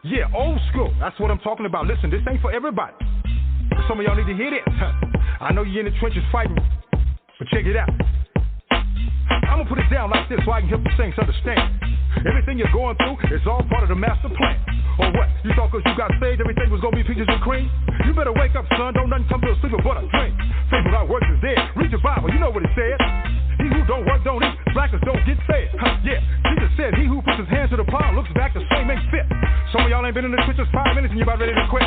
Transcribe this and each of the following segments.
Yeah, old school. That's what I'm talking about. Listen, this ain't for everybody. Some of y'all need to hear this. I know you're in the trenches fighting, but check it out. I'm gonna put it down like this so I can help the saints understand. Everything you're going through is all part of the master plan. Or what? You thought because you got saved everything was gonna be peaches and cream? You better wake up, son. Don't nothing come to a sleeper but a dream. Faith without works is dead. Read your Bible. You know what it says. He who don't work don't eat. Blackers don't get fed. Yeah, Jesus said he who puts his hand to the plow looks back the same ain't fit. Some of y'all ain't been in the trenches 5 minutes and you about ready to quit.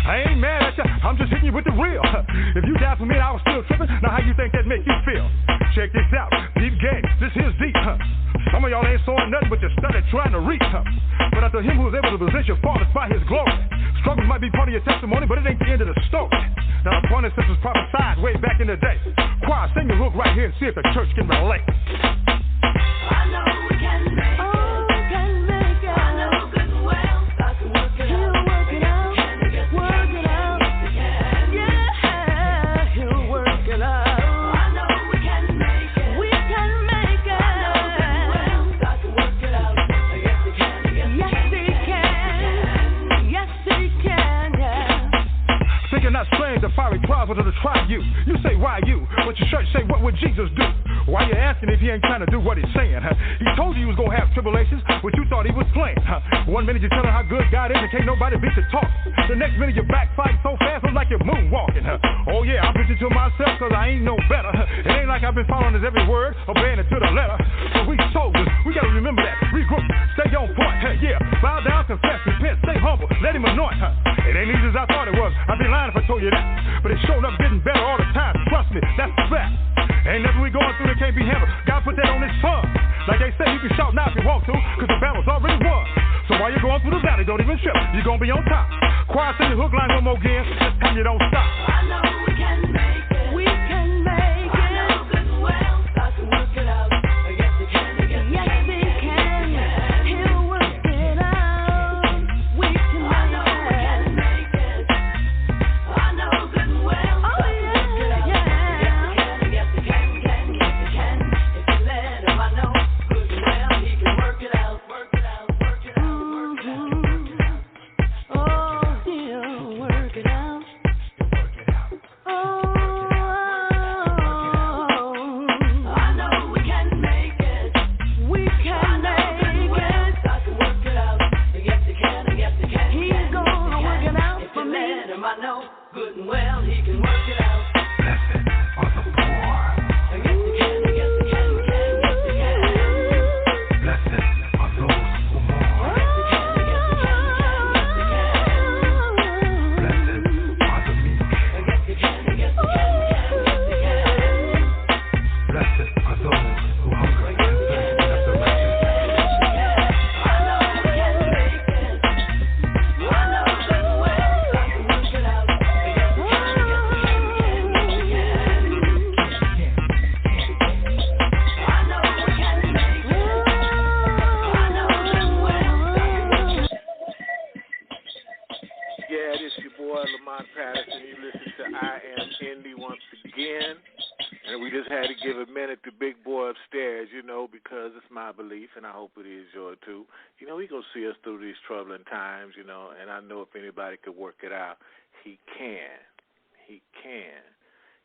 I ain't mad at you. I'm just hitting you with the real. If you died for me and I was still tripping, now how you think that make you feel? Check this out. Deep game. This here's deep. Some of y'all ain't sawing nothing but you started trying to reach. But unto him who is able to possess your fathers by his glory. Struggles might be part of your testimony, but it ain't the end of the story. Now, upon this was prophesied way back in the day. Choir, sing the hook right here and see if the church can relate. I know we can make it. Oh, we can make it. I know good and well. God can work it out. He'll work it out. Work it out. Yeah, he'll work it out. I know we can make it. We can make it. I know good and well. God can work it out. Yes, he can. Yes, he can. Yes, he can. Yeah. Thinking not strange, the fiery trials will try you. You say, why you? But your church say, what would Jesus do? Why you asking if he ain't trying to do what he's saying? He told you he was going to have tribulations, but you thought he was playing. 1 minute you're telling how good God is and can't nobody beat the talk. The next minute you're backfighting so fast, it's like you're moonwalking. Oh yeah, I'm preaching to myself because I ain't no better. It ain't like I've been following his every word, obeying it to the letter. So we soldiers, we got to remember that. Regroup, stay on point. Yeah, bow down, confess, repent, stay humble, let him anoint. It ain't easy as I thought it was. I'd be lying if I told you that. But it showed up getting better all the time. Trust me, that's the fact. Ain't nothing we going through that can't be handled. God put that on his son. Like they say, you can shout now if you want to, because the battle's already won. So while you're going through the valley, don't even trip. You're going to be on top. Choir, sing the hook line one more again. This time you don't stop. I know we can make it. We can make it. I know good and well. God can work it out. Yes, he can. Yes, he can. He'll work it out. We can make it. I know good and well. Oh, yeah. Good and well, he can work it out. Blessed are the poor. Yes, he can. Yes, he can. Yes, he can. Blessed are those who mourn. Yes, he can. Yes, he can. Blessed are the meek. Yes, he can. Yes, he can. Blessed are those who hunger and thirst after righteousness. I know we can make it. I know good and well. God can work it out. Yeah, this your boy Lamont Patterson. You listen to I Am Indy once again. And we just had to give a minute to Big Boy upstairs, you know, because it's my belief, and I hope it is yours too. You know, he going to see us through these troubling times, you know, and I know if anybody could work it out, he can. He can.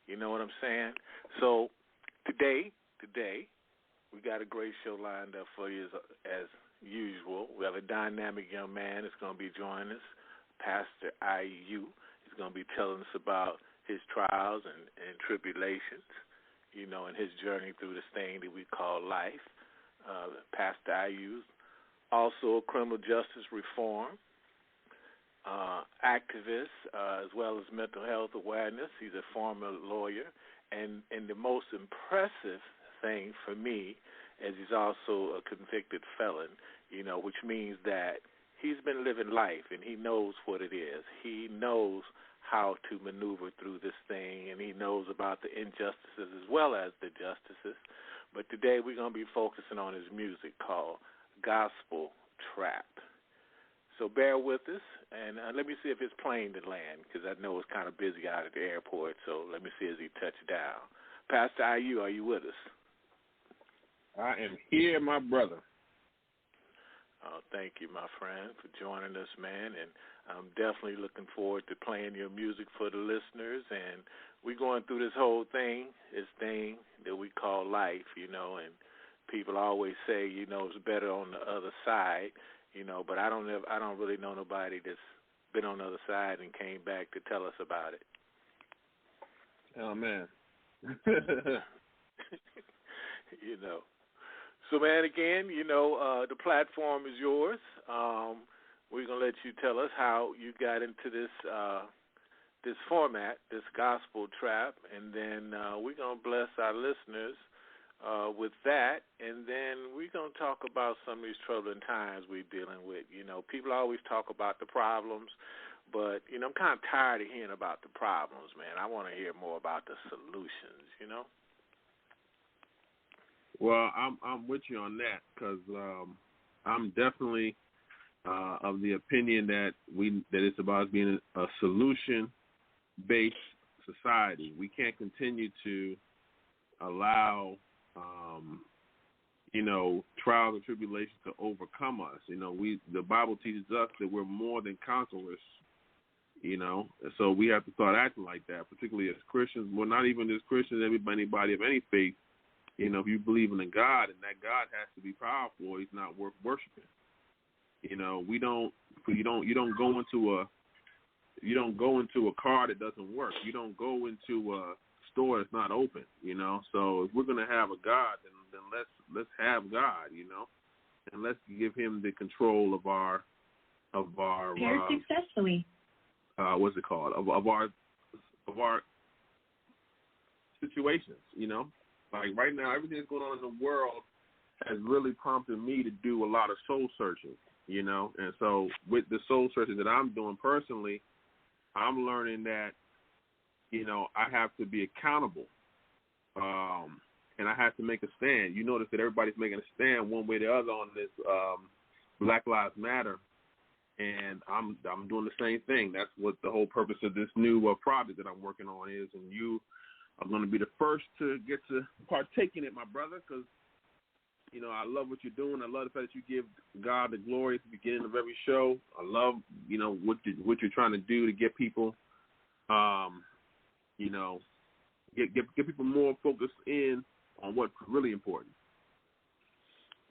You know what I'm saying? So today, we got a great show lined up for you as usual. We have a dynamic young man that's going to be joining us, Pastor Ayu. He's going to be telling us about his trials and tribulations, you know, and his journey through this thing that we call life. Pastor Ayu, also a criminal justice reform activist, as well as mental health awareness. He's a former lawyer. And the most impressive thing for me is he's also a convicted felon, you know, which means that he's been living life and he knows what it is. He knows how to maneuver through this thing, and he knows about the injustices as well as the justices. But today we're going to be focusing on his music called Gospel Trap. So bear with us, and let me see if his plane did land, because I know it's kind of busy out at the airport, so let me see as he touches down. Pastor Ayu, are you with us? I am here, my brother. Thank you, my friend, for joining us, man. And I'm definitely looking forward to playing your music for the listeners. And we're going through this whole thing, this thing that we call life, and people always say, it's better on the other side, but I don't really know nobody that's been on the other side and came back to tell us about it. Oh, man. So, man, again, the platform is yours. We're going to let you tell us how you got into this format, this gospel trap, and then we're going to bless our listeners with that, and then we're going to talk about some of these troubling times we're dealing with. People always talk about the problems, but, I'm kind of tired of hearing about the problems, man. I want to hear more about the solutions, Well, I'm with you on that because I'm definitely of the opinion that it's about being a solution-based society. We can't continue to allow trials and tribulations to overcome us. The Bible teaches us that we're more than conquerors. So we have to start acting like that, particularly as Christians. Well, not even as Christians, anybody of any faith. If you believe in a God and that God has to be powerful, he's not worth worshiping. You don't go into a car that doesn't work. You don't go into a store that's not open. So if we're gonna have a God, then let's have God. And let's give him the control of our Pair successfully. What's it called? Of our situations. Like right now, everything that's going on in the world has really prompted me to do a lot of soul searching, And so with the soul searching that I'm doing personally, I'm learning that, I have to be accountable, and I have to make a stand. You notice that everybody's making a stand one way or the other on this Black Lives Matter, and I'm doing the same thing. That's what the whole purpose of this new project that I'm working on is, and you I'm going to be the first to get to partake in it, my brother, because, I love what you're doing. I love the fact that you give God the glory at the beginning of every show. I love, what you're trying to do to get people, get people more focused in on what's really important.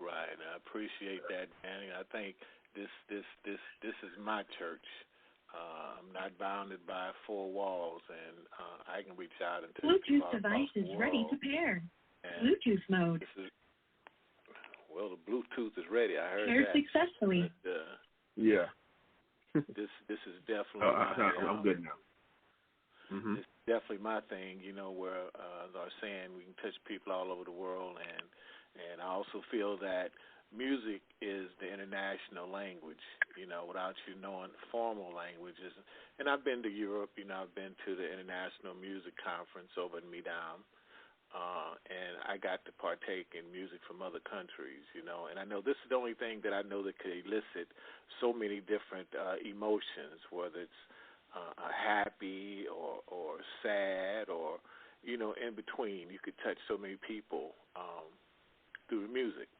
Right. I appreciate that, Danny. I think this is my church. I'm not bounded by four walls, and I can reach out and touch people Bluetooth device is ready to pair. And Bluetooth mode. The Bluetooth is ready. I heard Pair that. Successfully. But, yeah. this is definitely. I'm good now. Mm-hmm. It's definitely my thing. Where as I was saying, we can touch people all over the world, and I also feel that music is the international language, without you knowing formal languages. And I've been to Europe, I've been to the International Music Conference over in Midam, and I got to partake in music from other countries, and I know this is the only thing that I know that could elicit so many different emotions, whether it's happy or sad or, in between. You could touch so many people through the music.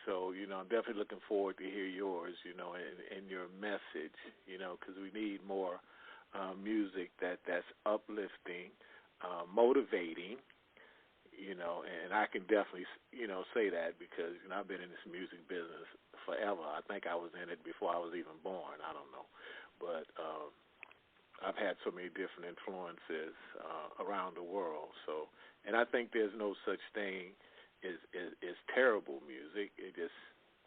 So, I'm definitely looking forward to hear yours, and your message, because we need more music that's uplifting, motivating, and I can definitely, say that because, I've been in this music business forever. I think I was in it before I was even born. I don't know. But I've had so many different influences around the world. So, and I think there's no such thing is terrible music. It just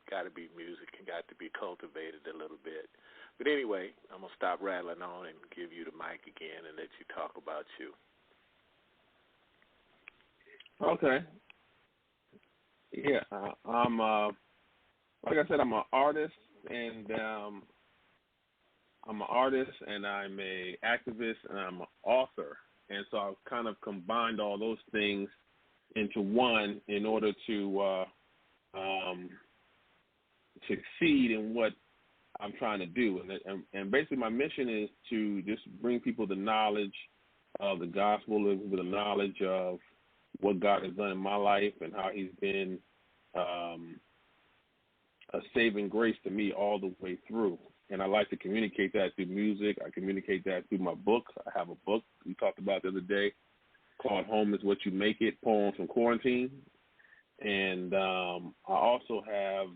got to be music and got to be cultivated a little bit. But anyway, I'm going to stop rattling on and give you the mic again and let you talk about you. Okay. Yeah, I'm, like I said, I'm an artist, and I'm a activist, and I'm an author. And so I've kind of combined all those things into one in order to succeed in what I'm trying to do. And basically my mission is to just bring people the knowledge of the gospel, with the knowledge of what God has done in my life and how he's been a saving grace to me all the way through. And I like to communicate that through music. I communicate that through my book. I have a book we talked about the other day called Home is What You Make It, Poems from Quarantine. And I also have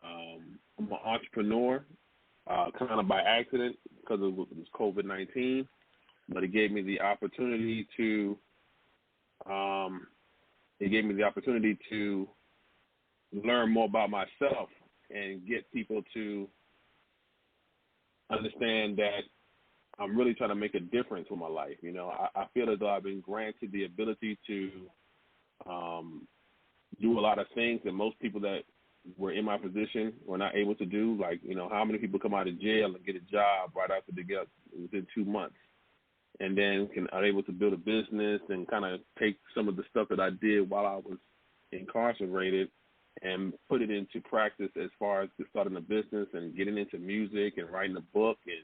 I'm an entrepreneur, kind of by accident because it was COVID-19, but it gave me the opportunity to learn more about myself and get people to understand that I'm really trying to make a difference with my life. You know, I feel as though I've been granted the ability to do a lot of things that most people that were in my position were not able to do. Like, you know, how many people come out of jail and get a job right after they get within 2 months, and then are able to build a business and kind of take some of the stuff that I did while I was incarcerated and put it into practice as far as starting a business and getting into music and writing a book and,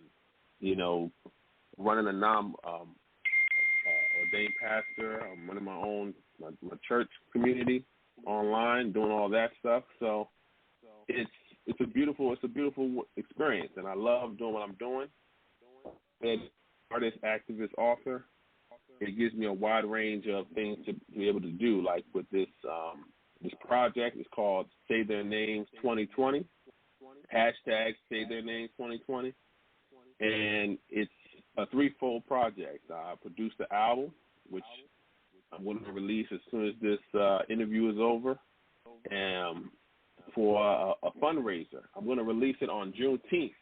you know, running a ordained pastor. I'm running my church community online, doing all that stuff. So it's a beautiful experience, and I love doing what I'm doing. As artist, activist, author, it gives me a wide range of things to be able to do. Like with this project, it's called Say Their Names 2020, hashtag Say Their Names 2020, and it's a threefold project. I produced the album, which I'm going to release as soon as this interview is over, for a fundraiser. I'm going to release it on Juneteenth,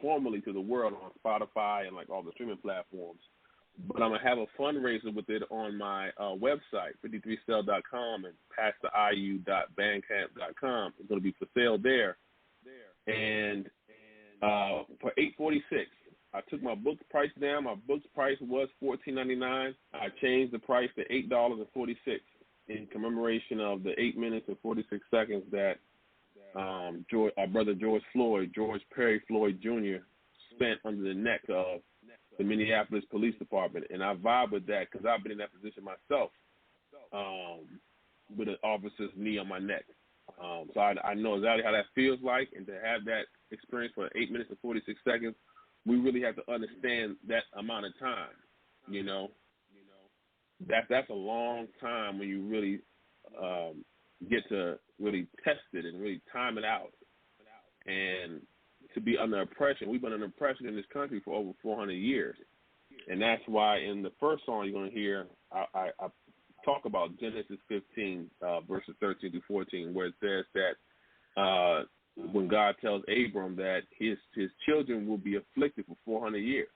formally to the world on Spotify and like all the streaming platforms. But I'm going to have a fundraiser with it on my website, 53cell.com and PastorAyu.bandcamp.com. It's going to be for sale there. And for $8.46, I took my book price down. My book price was $14.99. I changed the price to $8.46 in commemoration of the 8 minutes and 46 seconds that our brother George Perry Floyd Jr. spent under the neck of the Minneapolis Police Department. And I vibe with that because I've been in that position myself, with an officer's knee on my neck. So I know exactly how that feels like, and to have that experience for 8 minutes and 46 seconds, we really have to understand that amount of time. You know, that's a long time when you really get to really test it and really time it out. And to be under oppression, we've been under oppression in this country for over 400 years, and that's why in the first song you're going to hear, I talk about Genesis 15 verses 13 to 14, where it says that when God tells Abram that his children will be afflicted for 400 years.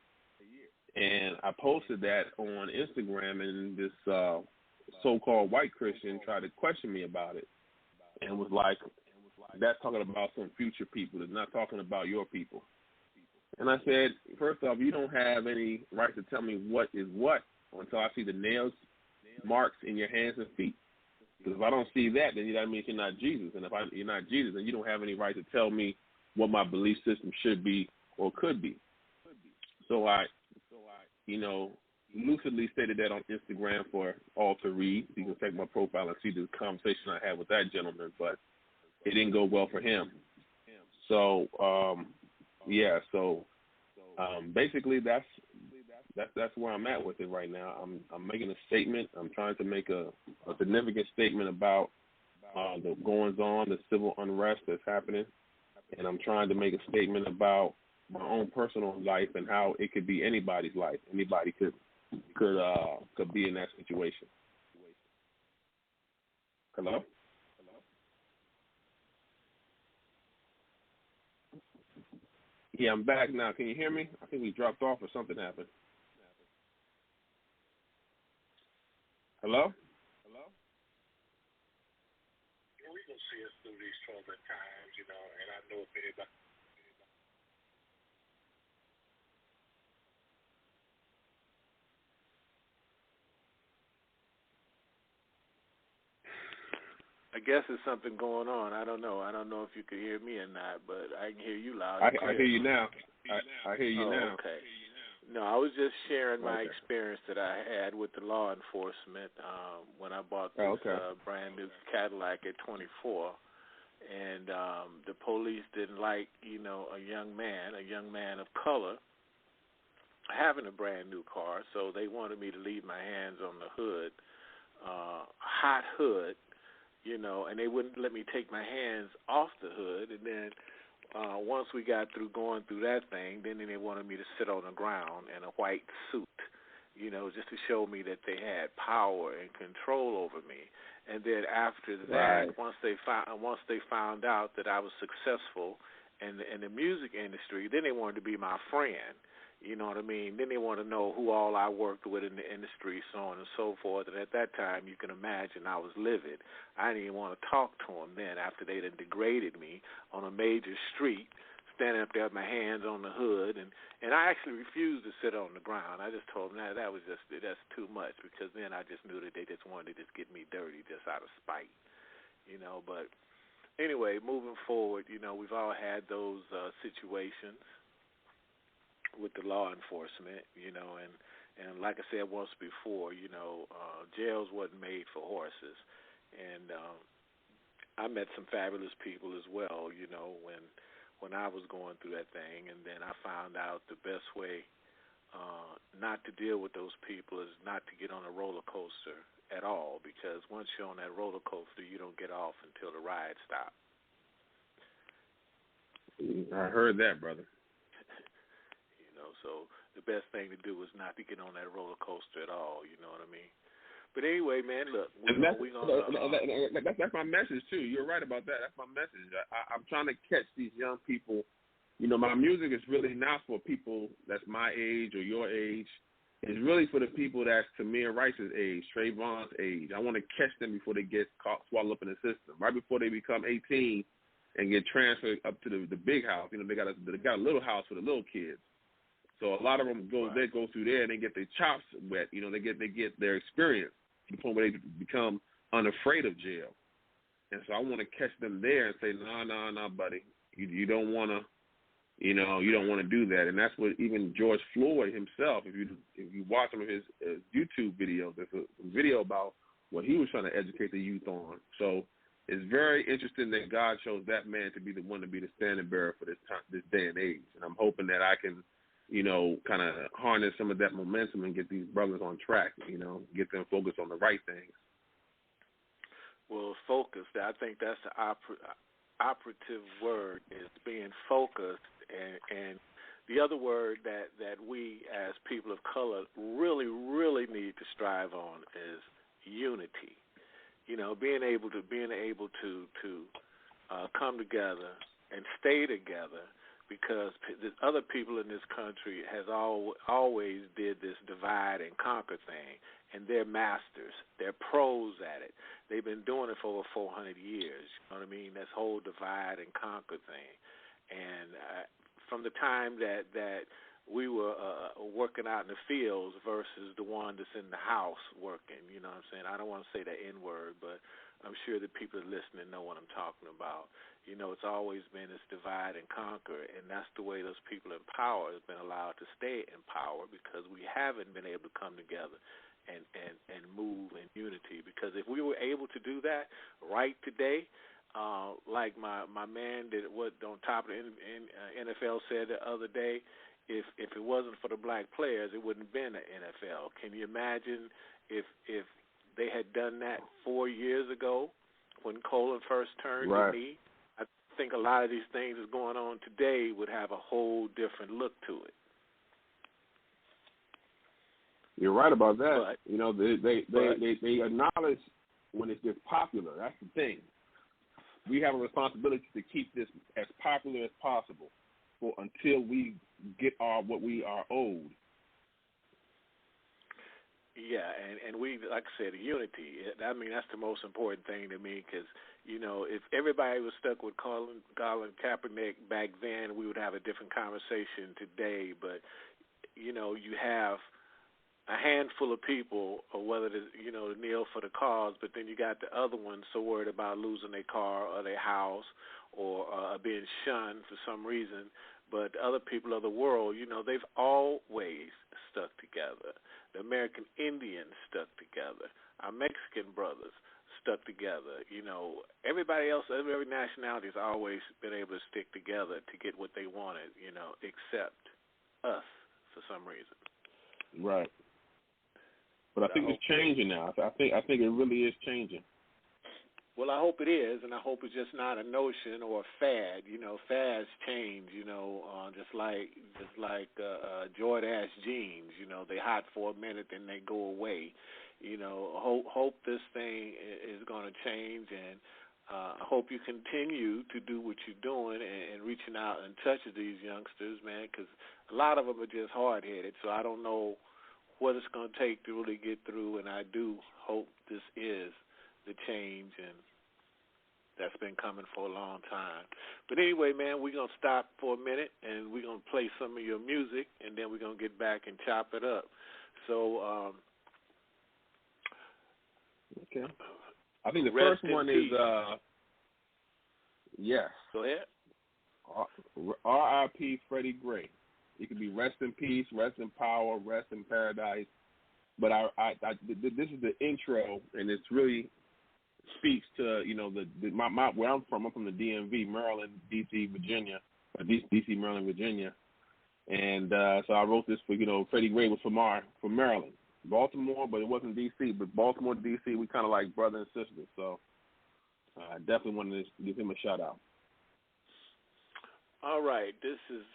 And I posted that on Instagram, and this so-called white Christian tried to question me about it and was like, that's talking about some future people. It's not talking about your people. And I said, first off, you don't have any right to tell me what is what until I see the nails marks in your hands and feet. Because if I don't see that, then that means you're not Jesus. And if you're not Jesus, then you don't have any right to tell me what my belief system should be or could be. So I lucidly stated that on Instagram for all to read. You can check my profile and see the conversation I had with that gentleman, but it didn't go well for him. So, basically that's where I'm at with it right now. I'm making a statement. I'm trying to make a significant statement about the goings on, the civil unrest that's happening, and I'm trying to make a statement about my own personal life and how it could be anybody's life. Anybody could be in that situation. Hello? Yeah, I'm back now. Can you hear me? I think we dropped off or something happened. Hello? We can see us through these troubling times, and I know if anybody. I guess there's something going on. I don't know. I don't know if you can hear me or not, but I can hear you loud and clear. I hear you now. I hear you now. Okay. No, I was just sharing my experience that I had with the law enforcement when I bought this brand new Cadillac at 24. And the police didn't like, a young man of color, having a brand new car, so they wanted me to leave my hands on the hood, hot hood, and they wouldn't let me take my hands off the hood. And then once we got through going through that thing, then they wanted me to sit on the ground in a white suit, just to show me that they had power and control over me. And then after that, once they found out that I was successful in the music industry, then they wanted to be my friend. You know what I mean? Then they want to know who all I worked with in the industry, so on and so forth. And at that time, you can imagine I was livid. I didn't even want to talk to them then after they had degraded me on a major street, standing up there with my hands on the hood. And I actually refused to sit on the ground. I just told them that's too much, because then I just knew that they just wanted to just get me dirty just out of spite, But anyway, moving forward, we've all had those situations with the law enforcement, and like I said once before, jails wasn't made for horses. And I met some fabulous people as well, when I was going through that thing. And then I found out the best way not to deal with those people is not to get on a roller coaster at all, because once you're on that roller coaster, you don't get off until the ride stops. I heard that, brother. So the best thing to do is not to get on that roller coaster at all. You know what I mean? But anyway, man, look, that's my message too. You're right about that. That's my message. I'm trying to catch these young people. My music is really not for people that's my age or your age. It's really for the people that's Tamir Rice's age, Trayvon's age. I want to catch them before they get caught, swallowed up in the system, right before they become 18 and get transferred up to the big house. They got a little house for the little kids. So a lot of them go through there and they get their chops wet. They get their experience to the point where they become unafraid of jail. And so I want to catch them there and say, no, buddy, you don't want to, you don't want to do that. And that's what even George Floyd himself, if you watch some of his YouTube videos, there's a video about what he was trying to educate the youth on. So it's very interesting that God chose that man to be the one to be the standing bearer for this day and age. And I'm hoping that I can, kind of harness some of that momentum and get these brothers on track, get them focused on the right things. Well, focused, I think that's the operative word, is being focused. And the other word that we as people of color really, really need to strive on is unity. Being able to come together and stay together, because the other people in this country has always did this divide and conquer thing, and they're masters. They're pros at it. They've been doing it for over 400 years. You know what I mean? This whole divide and conquer thing. And from the time that we were working out in the fields versus the one that's in the house working, you know what I'm saying? I don't want to say the N-word, but I'm sure the people listening know what I'm talking about. It's always been this divide and conquer, and that's the way those people in power have been allowed to stay in power, because we haven't been able to come together and move in unity. Because if we were able to do that right today, like my man did what on top of the NFL said the other day, if it wasn't for the black players, it wouldn't have been the NFL. Can you imagine if they had done that 4 years ago when Colin first turned the knee? I think a lot of these things that's going on today would have a whole different look to it. You're right about that. They acknowledge when it's just popular. That's the thing. We have a responsibility to keep this as popular as possible until we get what we are owed. Yeah, and we, like I said, unity. I mean, that's the most important thing to me, because, if everybody was stuck with Colin Kaepernick back then, we would have a different conversation today. But, you have a handful of people, or whether to kneel for the cause, but then you got the other ones so worried about losing their car or their house or being shunned for some reason. But other people of the world, they've always stuck together. The American Indians stuck together. Our Mexican brothers stuck together. You know, everybody else, every nationality has always been able to stick together to get what they wanted, you know, except us for some reason. Right. But I think it's changing now. I think it really is changing. Well, I hope it is, and I hope it's just not a notion or a fad. You know, fads change. You know, just like Jordache jeans. You know, they hot for a minute, then they go away. You know, hope this thing is going to change, and I hope you continue to do what you're doing and reaching out and touching these youngsters, man, because a lot of them are just hard-headed. So I don't know what it's going to take to really get through, and I do hope this is the change, and that's been coming for a long time. But anyway, man, we're going to stop for a minute, and we're going to play some of your music, and then we're going to get back and chop it up. So, okay. I think the first one is, yes. Go ahead. R.I.P. Freddie Gray. It could be rest in peace, rest in power, rest in paradise. But this is the intro, and it's really speaks to, you know, where I'm from. I'm from the DMV, Maryland, D.C., Virginia, D.C., Maryland, Virginia. And so I wrote this for, you know, Freddie Gray was from Maryland. Baltimore, but it wasn't D.C., but Baltimore to D.C., we kind of like brother and sister. So I definitely wanted to give him a shout-out. All right, this is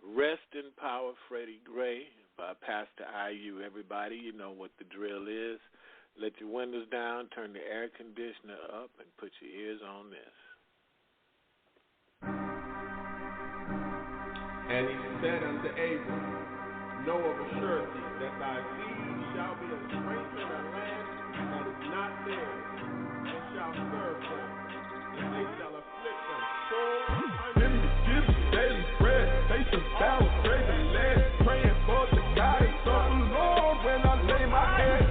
Rest in Power, Freddie Gray by Pastor Ayu. Everybody, you know what the drill is. Let your windows down, turn the air conditioner up, and put your ears on this. And he said unto Abram, know of a surety that thy seed shall be a stranger in a land that is not theirs, and shall serve them, and they shall afflict them 400 years. Daily bread, they shall bow and pray the land, praying for the guidance of the Lord when I lay my head.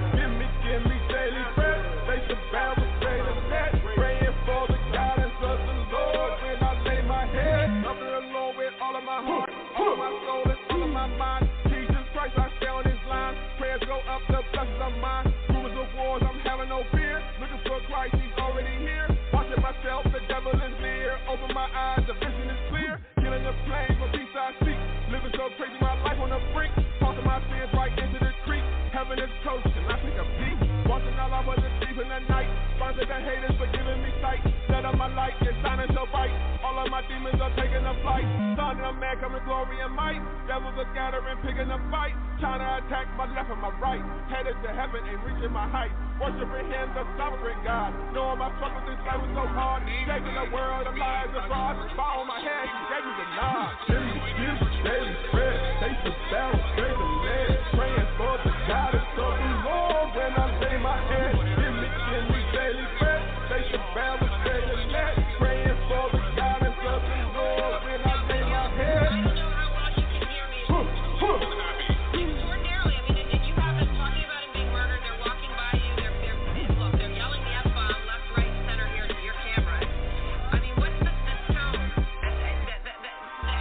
Give me daily bread, they shall bow and pray the land, praying for the guidance of the Lord when I lay my head. Love the Lord with all of my heart, all of my soul, and all of my mind. Jesus Christ, I stay on his line. Prayers go up, the blessings of mine. Rumors of wars, I'm having no fear. Looking for Christ, he's already here. Watching myself, the devil is near. Open my eyes, the vision is clear. Killing the flames, for peace I seek. Living so crazy, my life on the brink. Tossing my sins right into the creek. Heaven is close, and I take a peek. Watching all I was asleep in the night. Sponsor the haters for giving me sight. Set up my light, it's shining so bright. All of my demons are taking a flight. Son of man, coming glory and might. Devils are scattering, picking a fight. Trying to attack my left and my right. Headed to heaven, ain't reaching my height. Worshiping him, the sovereign God. Knowing my struggles, this life was so hard. Taking the world, the lies of fraud. Bow on my head, he gave me the nod. Give me daily bread. They should bow and pray the land. Praying for the guidance of the Lord when I lay my head. Give me daily bread. They should bow and pray the land. Praying for the guidance of the Lord when I lay my head. I don't know how well you can hear me. Extraordinarily, I mean, and you have us talking about him being murdered. They're walking by you. They're yelling the F-bomb left, right, center here to your camera. I mean, what's the tone? The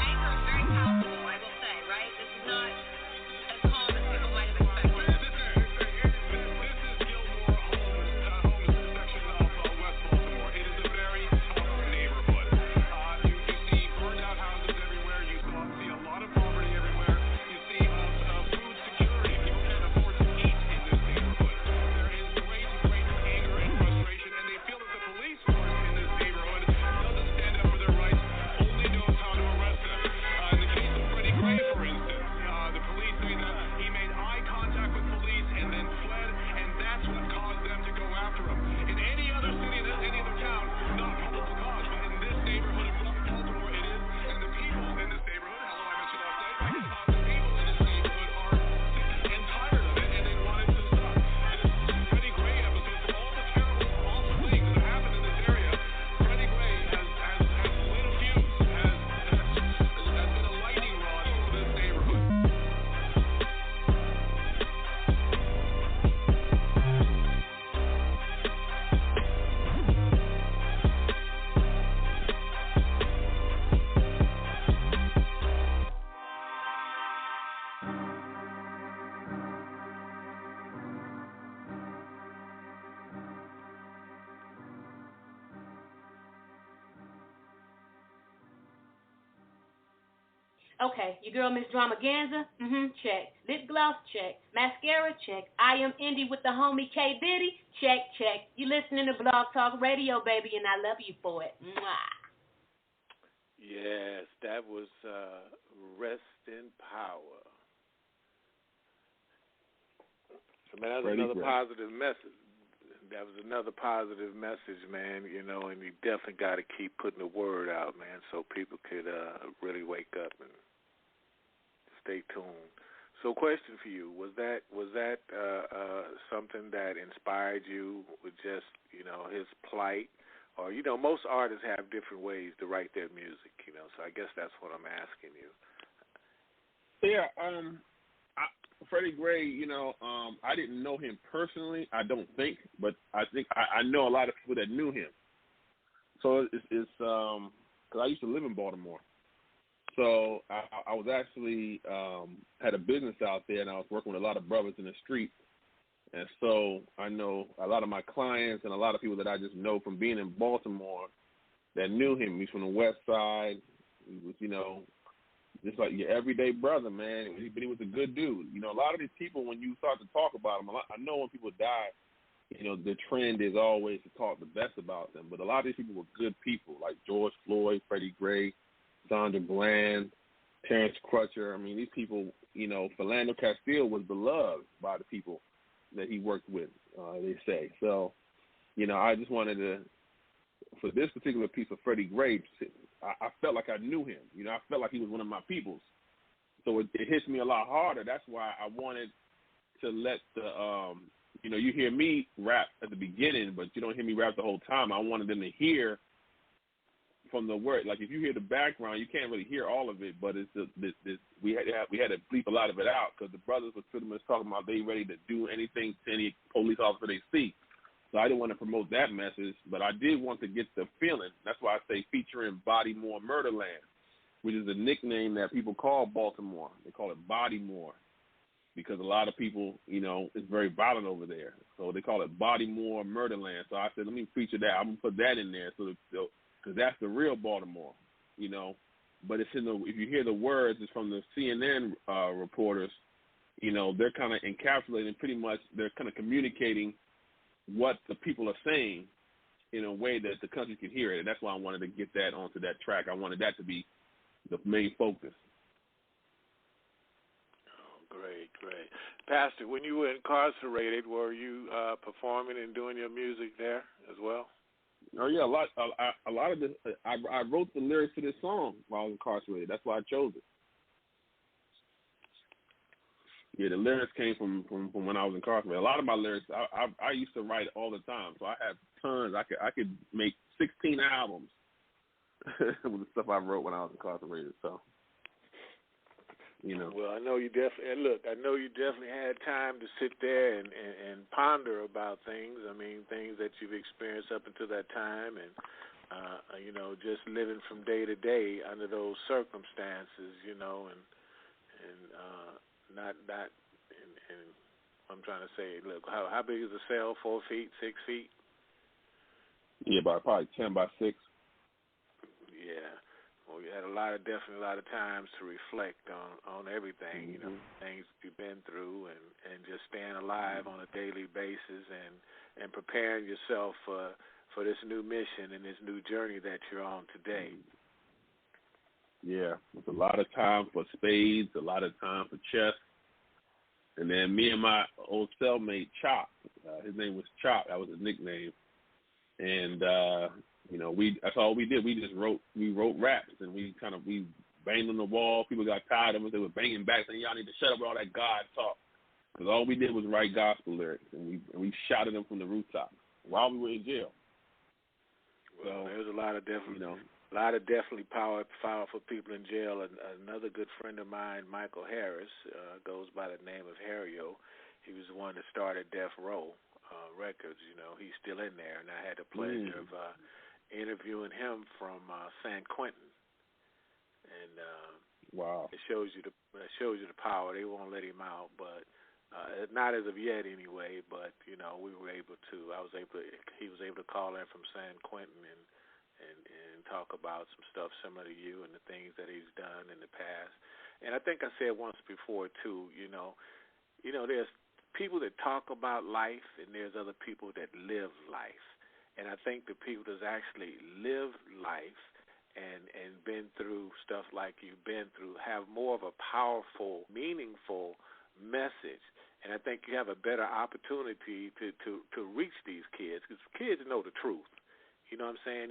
Okay, your girl Miss Dramaganza, check. Lip gloss, check. Mascara, check. I am Indy with the homie K Diddy, check. You listening to Blog Talk Radio, baby, and I love you for it. Mwah. Yes, that was Rest in Power. So, man, that was another positive message. That was another positive message, man, you know, and you definitely got to keep putting the word out, man, so people could really wake up and stay tuned. So, question for you: was that something that inspired you with just, you know, his plight, or, you know, most artists have different ways to write their music, you know? So I guess that's what I'm asking you. Yeah, Freddie Gray, you know, I didn't know him personally, I don't think, but I think I know a lot of people that knew him. So it's because I used to live in Baltimore. So I was actually had a business out there, and I was working with a lot of brothers in the street. And so I know a lot of my clients and a lot of people that I just know from being in Baltimore that knew him. He's from the West Side. He was, you know, just like your everyday brother, man. But he was a good dude. You know, a lot of these people, when you start to talk about them, I know when people die, you know, the trend is always to talk the best about them. But a lot of these people were good people, like George Floyd, Freddie Gray, Sandra Bland, Terrence Crutcher. I mean, these people, you know, Philando Castile was beloved by the people that he worked with, they say. So, you know, I just wanted to, for this particular piece of Freddie Gray, I felt like I knew him. You know, I felt like he was one of my peoples. So it hits me a lot harder. That's why I wanted to let the, you know, you hear me rap at the beginning, but you don't hear me rap the whole time. I wanted them to hear from the word. Like, if you hear the background, you can't really hear all of it, but it's we had to bleep a lot of it out because the brothers were pretty much talking about they ready to do anything to any police officer they see. So I didn't want to promote that message, but I did want to get the feeling. That's why I say featuring Bodymore Murderland, which is a nickname that people call Baltimore. They call it Bodymore because a lot of people, you know, it's very violent over there. So they call it Bodymore Murderland. So I said, let me feature that. I'm going to put that in there because that's the real Baltimore, you know. But it's in the, if you hear the words, it's from the CNN reporters, you know, they're kind of encapsulating pretty much, they're kind of communicating what the people are saying in a way that the country can hear it. And that's why I wanted to get that onto that track. I wanted that to be the main focus. Oh, great. Pastor, when you were incarcerated, were you performing and doing your music there as well? Oh, yeah, a lot of this. I wrote the lyrics to this song while I was incarcerated. That's why I chose it. Yeah, the lyrics came from when I was incarcerated. A lot of my lyrics, I used to write all the time, so I have tons. I could make 16 albums with the stuff I wrote when I was incarcerated. So, you know. Well, I know you definitely had time to sit there and ponder about things. I mean, things that you've experienced up until that time, and you know, just living from day to day under those circumstances, you know, and not and I'm trying to say, look, how big is the cell? 4 feet, 6 feet? Yeah, probably 10 by 6. Yeah. Well, you had definitely a lot of times to reflect on everything, you know, things you've been through, and just staying alive on a daily basis, and preparing yourself for this new mission and this new journey that you're on today. Yeah, it's a lot of time for spades, a lot of time for chess. And then me and my old cellmate, Chop, his name was Chop, that was his nickname. And, you know, that's all we did. We wrote raps, and we banged on the wall. People got tired of us. They were banging back saying, y'all need to shut up with all that God talk. Because all we did was write gospel lyrics, and we shouted them from the rooftops while we were in jail. Well, there's a lot of definitely powerful people in jail. Another good friend of mine, Michael Harris, goes by the name of Harrio. He was the one that started Death Row Records. You know, he's still in there, and I had the pleasure of interviewing him from San Quentin. And wow, it shows you the power. They won't let him out, but not as of yet anyway. But you know, he was able to call in from San Quentin and and talk about some stuff similar to you and the things that he's done in the past. And I think I said once before too, there's people that talk about life and there's other people that live life. And I think the people that actually live life and been through stuff like you've been through have more of a powerful, meaningful message. And I think you have a better opportunity to reach these kids, because kids know the truth. You know what I'm saying?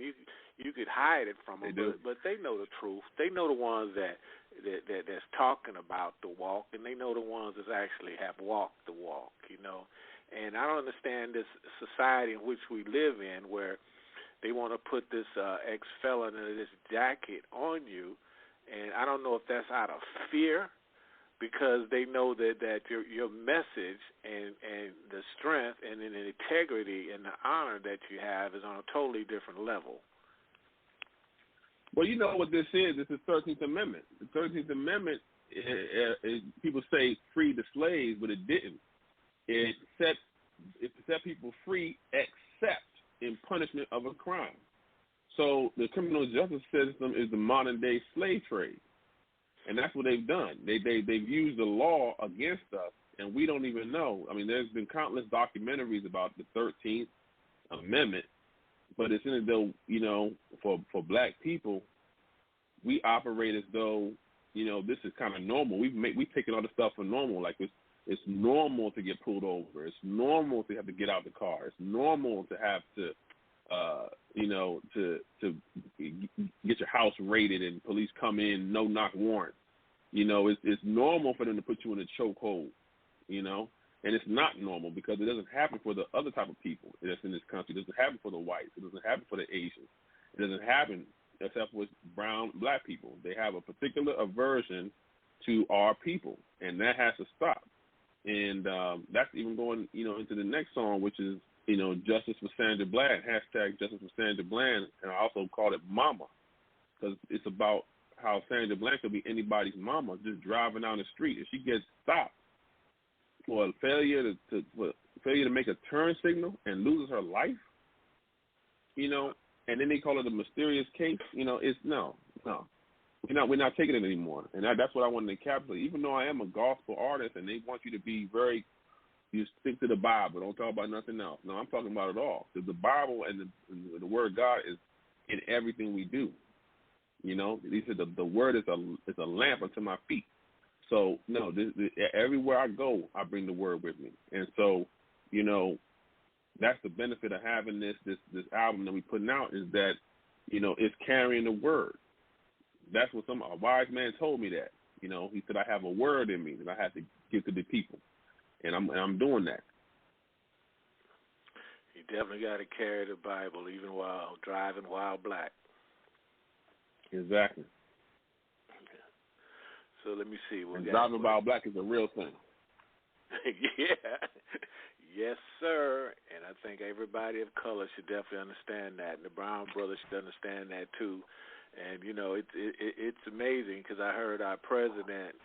You could hide it from them, but they know the truth. They know the ones that's talking about the walk, and they know the ones that actually have walked the walk, And I don't understand this society in which we live in where they want to put this ex-felon and this jacket on you, and I don't know if that's out of fear, because they know that your message and the strength and the integrity and the honor that you have is on a totally different level. Well, you know what this is? It's the 13th Amendment. The 13th Amendment, people say freed the slaves, but it didn't. It set people free except in punishment of a crime. So the criminal justice system is the modern-day slave trade. And that's what they've done. They've used the law against us, and we don't even know. I mean, there's been countless documentaries about the 13th Amendment, but it's in as though, for black people, we operate as though, this is kind of normal. We've taken all the stuff for normal. Like it's normal to get pulled over. It's normal to have to get out the car. It's normal to have to, to get your house raided and police come in, no knock warrant. It's normal for them to put you in a chokehold, and it's not normal because it doesn't happen for the other type of people that's in this country. It doesn't happen for the whites. It doesn't happen for the Asians. It doesn't happen except with black people. They have a particular aversion to our people, and that has to stop. And that's even going, into the next song, which is, Justice for Sandra Bland, hashtag Justice for Sandra Bland, and I also called it Mama, because it's about how Sandra Bland could be anybody's mama, just driving down the street. If she gets stopped for a failure to make a turn signal and loses her life, and then they call it a mysterious case, it's no. We're not taking it anymore, and that's what I wanted to capture. Even though I am a gospel artist, and they want you to be you stick to the Bible, don't talk about nothing else. No, I'm talking about it all. Because the Bible and the Word of God is in everything we do. He said the Word is a lamp unto my feet. So no, everywhere I go, I bring the Word with me, and so that's the benefit of having this album that we putting out, is that it's carrying the Word. That's what a wise man told me that. He said I have a word in me that I have to give to the people, and I'm doing that. You definitely got to carry the Bible even while driving while black. Exactly. So let me see. Driving while black is a real thing. Yeah. Yes, sir. And I think everybody of color should definitely understand that, and the Brown brothers should understand that too. And it's amazing, because I heard our president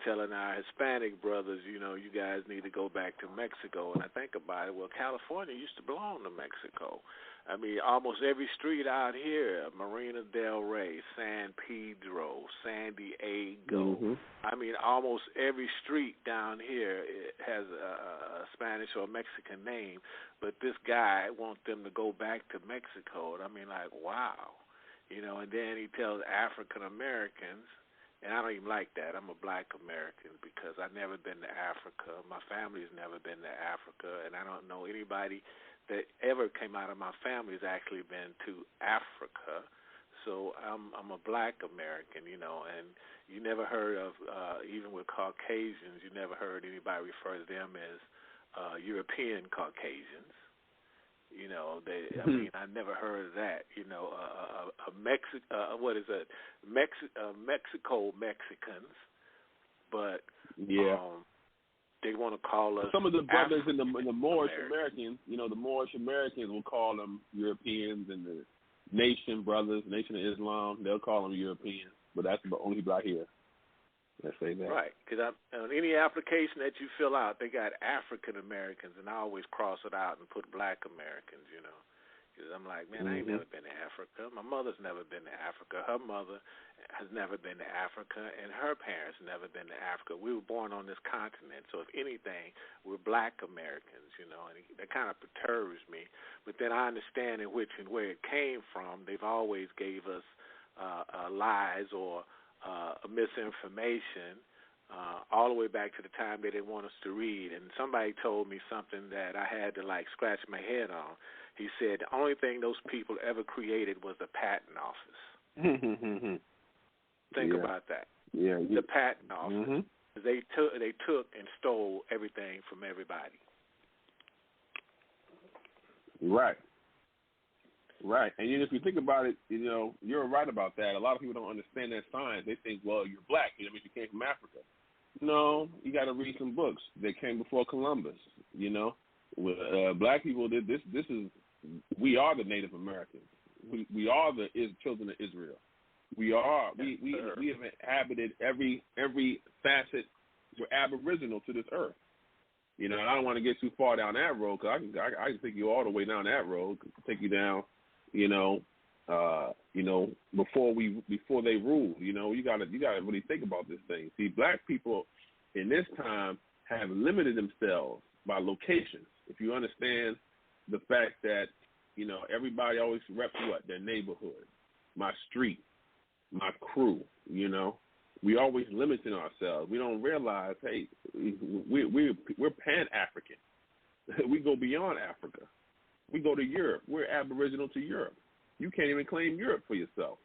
telling our Hispanic brothers, you guys need to go back to Mexico. And I think about it, well, California used to belong to Mexico. I mean, almost every street out here, Marina del Rey, San Pedro, San Diego. Mm-hmm. I mean, almost every street down here has a Spanish or Mexican name. But this guy wants them to go back to Mexico. And I mean, like, wow. And then he tells African Americans, and I don't even like that. I'm a black American because I've never been to Africa. My family's never been to Africa, and I don't know anybody that ever came out of my family has actually been to Africa. So I'm a black American, and you never heard of, even with Caucasians, you never heard anybody refer to them as European Caucasians. I mean, I never heard of that. Mexico Mexicans, but they want to call us. Some of the brothers in the Moorish Americans, the Moorish Americans will call them Europeans, and the Nation brothers, Nation of Islam, they'll call them Europeans. But that's the only people I hear. Let's say that. Right, because on any application that you fill out, they got African Americans, and I always cross it out and put Black Americans. Because I'm like, man, I ain't never been to Africa. My mother's never been to Africa. Her mother has never been to Africa, and her parents never been to Africa. We were born on this continent, so if anything, we're black Americans, you know, and that kind of perturbs me. But then I understand in which and where it came from. They've always gave us lies or misinformation all the way back to the time they didn't want us to read. And somebody told me something that I had to, like, scratch my head on. He said the only thing those people ever created was the patent office. Think about that. Yeah, the patent office. They took and stole everything from everybody. Right. And if you think about it, you know, you're right about that. A lot of people don't understand that science. They think, well, you're black. You know, you came from Africa. No, you got to read some books. They came before Columbus. You know, black people did this. We are the Native Americans. We are the children of Israel. We have inhabited every facet. We're aboriginal to this earth. You know, and I don't want to get too far down that road because I can take you all the way down that road. Take you down, before they ruled. You know, you gotta really think about this thing. See, black people in this time have limited themselves by locations. If you understand the fact that, you know, everybody always reps what? Their neighborhood, my street, my crew, you know. We always limiting ourselves. We don't realize, hey, we're Pan-African. We go beyond Africa. We go to Europe. We're aboriginal to Europe. You can't even claim Europe for yourself.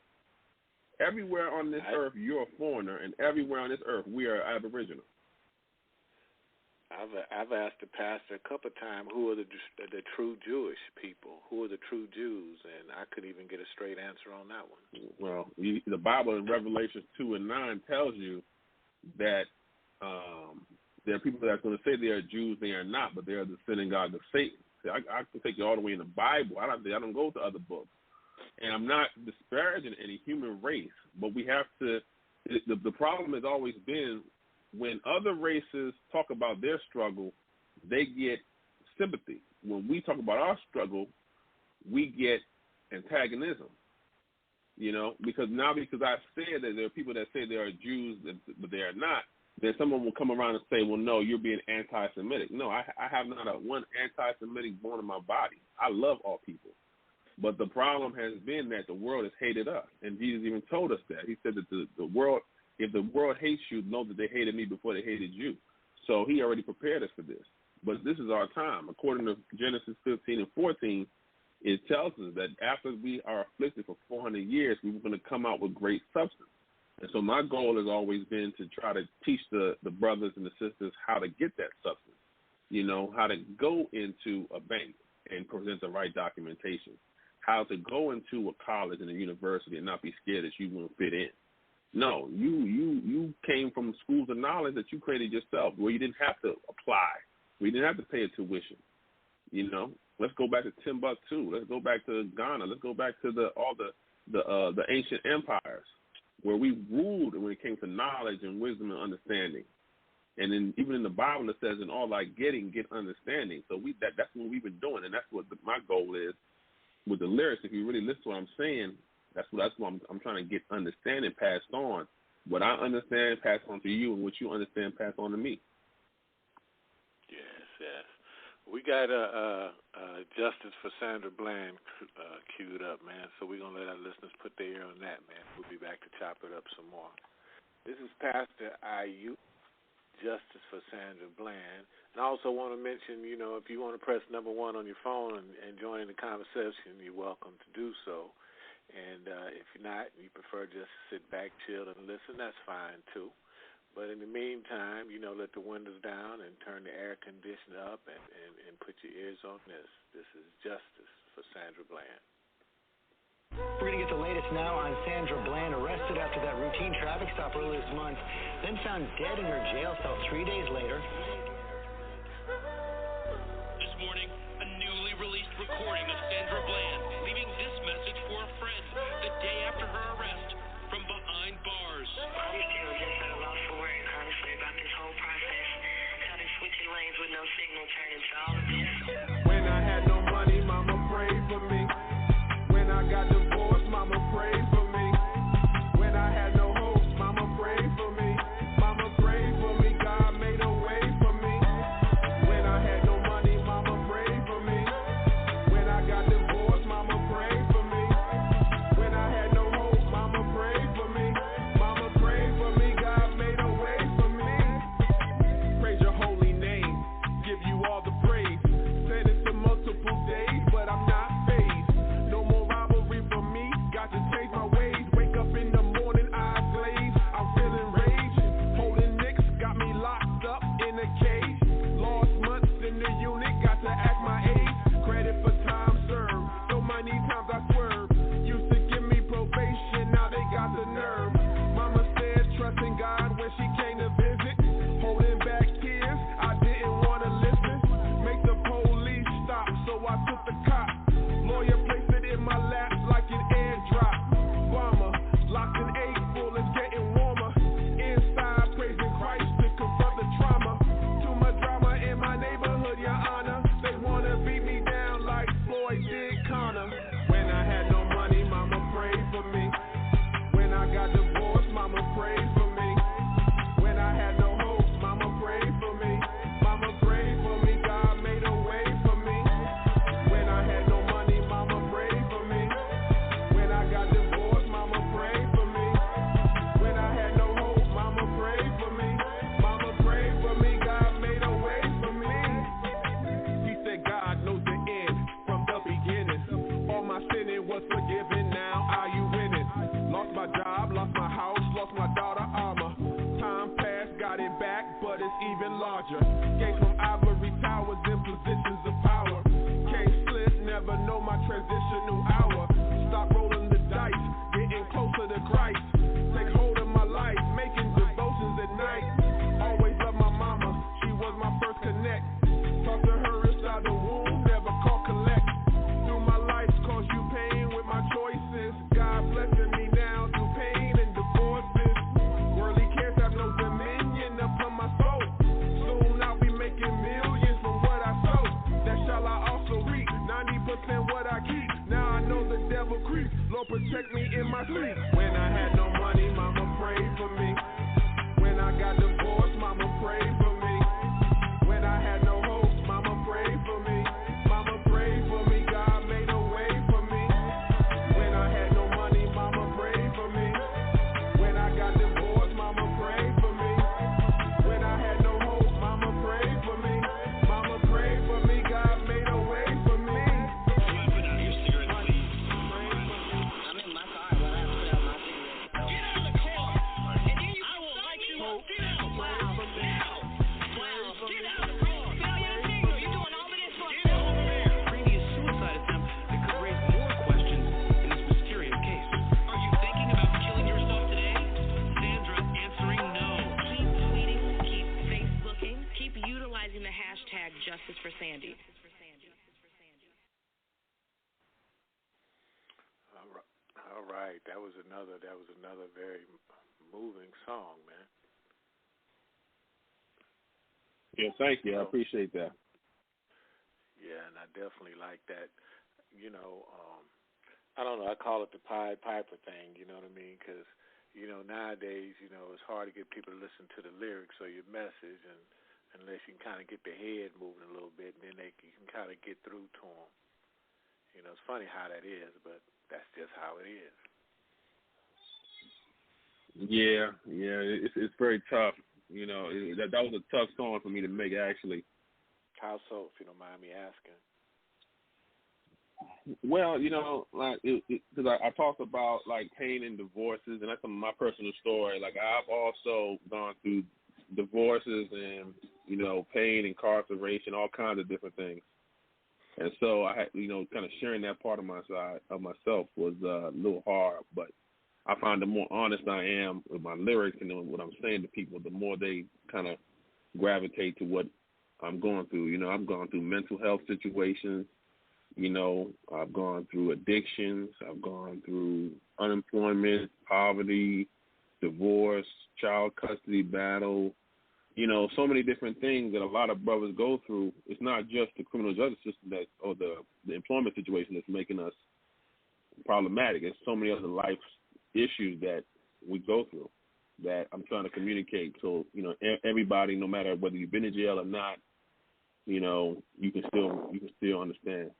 Everywhere on this earth, you're a foreigner, and everywhere on this earth, we are aboriginal. I've asked the pastor a couple of times who are the true Jewish people, who are the true Jews, and I couldn't even get a straight answer on that one. Well, the Bible in Revelation 2:9 tells you that there are people that are going to say they are Jews, they are not, but they are the synagogue of Satan. See, I can take you all the way in the Bible. I don't go to other books, and I'm not disparaging any human race, but we have to. The problem has always been, when other races talk about their struggle, they get sympathy. When we talk about our struggle, we get antagonism. You know, because I said that there are people that say they are Jews, but they are not, then someone will come around and say, well, no, you're being anti-Semitic. No, I have not one anti-Semitic bone in my body. I love all people. But the problem has been that the world has hated us, and Jesus even told us that. He said that the world, if the world hates you, know that they hated me before they hated you. So he already prepared us for this. But this is our time. According to Genesis 15:14, it tells us that after we are afflicted for 400 years, we were going to come out with great substance. And so my goal has always been to try to teach the brothers and the sisters how to get that substance, you know, how to go into a bank and present the right documentation, how to go into a college and a university and not be scared that you won't fit in. No, you came from schools of knowledge that you created yourself, where you didn't have to apply, where you didn't have to pay a tuition. You know, let's go back to Timbuktu. Let's go back to Ghana. Let's go back to all the ancient empires where we ruled when it came to knowledge and wisdom and understanding. And then even in the Bible it says, "In all thy getting, get understanding." So that's what we've been doing, and that's what my goal is with the lyrics. If you really listen to what I'm saying, that's what I'm trying to get understanding passed on. What I understand, pass on to you, and what you understand, pass on to me. Yes. We got Justice for Sandra Bland queued up, man. So we're going to let our listeners put their ear on that, man. We'll be back to chop it up some more. This is Pastor Ayu, Justice for Sandra Bland. And I also want to mention, you know, if you want to press number 1 on your phone and join in the conversation, you're welcome to do so. And if you're not, you prefer just sit back, chill, and listen, that's fine, too. But in the meantime, you know, let the windows down and turn the air conditioner up and put your ears on this. This is Justice for Sandra Bland. We're going to get the latest now on Sandra Bland, arrested after that routine traffic stop earlier this month, then found dead in her jail cell 3 days later. This morning, a newly released recording of Sandra Bland leaving this message for a friend the day after her arrest from behind bars. I'm still just at a loss for words, honestly, about this whole process. How they switching lanes with no signal turned into all of this. When I had no money, mama prayed for me. gets even larger. Gates from ivory towers in positions of power. Can't slip, never know my transitional hour. Stop rolling the dice, getting closer to Christ. Take hold of my life, making devotions at night. Always love my mama, she was my first connect. Talk to her inside the womb, never call collect. Through my life, cause you pain with my choices. God blessing me now through pain and divorces. Worldly cares have no dominion upon my soul. Soon I'll be making millions from what I sow. That shall I also reap, 90% what I keep. Now I know the devil creeps. Lord protect me in my sleep. When I had no money, mama prayed for me. When I got divorced, mama prayed for me. When I had no hope, mama prayed for me. Mama prayed for me, God made a way for me. When I had no money, mama prayed for me. When I got divorced, mama prayed for me. When I had no hope, mama prayed for me. Mama prayed for me, God made a way for me. I'm in my car while I put out my cigarette. Get out of the car, and then you I will light you up. Get out. Wow. Now. Wow. Get out of the car. Failure to signal. You're doing all of this for Get over there. Previous suicide attempt that could raise more questions in this mysterious case. Are you thinking about killing yourself today? Sandra answering no. Keep tweeting, keep Facebooking, keep utilizing the hashtag Justice for Sandy. All right. That was another very moving song, man. Yeah, thank you. I appreciate that. Yeah, and I definitely like that. You know, I don't know. I call it the Pied Piper thing. You know what I mean? Because nowadays, it's hard to get people to listen to the lyrics or your message, and unless you can kind of get their head moving a little bit, and then you can kind of get through to them. It's funny how that is, but that's just how it is. Yeah, it's very tough. That was a tough song for me to make, actually. How so, if you don't mind me asking? Well, because I talked about like pain and divorces, and that's some of my personal story. Like I've also gone through divorces and pain, incarceration, all kinds of different things. And so I had, kind of sharing that part of my side of myself was a little hard, but I find the more honest I am with my lyrics and what I'm saying to people, the more they kind of gravitate to what I'm going through. I've gone through mental health situations. I've gone through addictions. I've gone through unemployment, poverty, divorce, child custody battle. So many different things that a lot of brothers go through. It's not just the criminal justice system or the employment situation that's making us problematic. It's so many other life issues that we go through that I'm trying to communicate. So, everybody, no matter whether you've been in jail or not, you can still understand.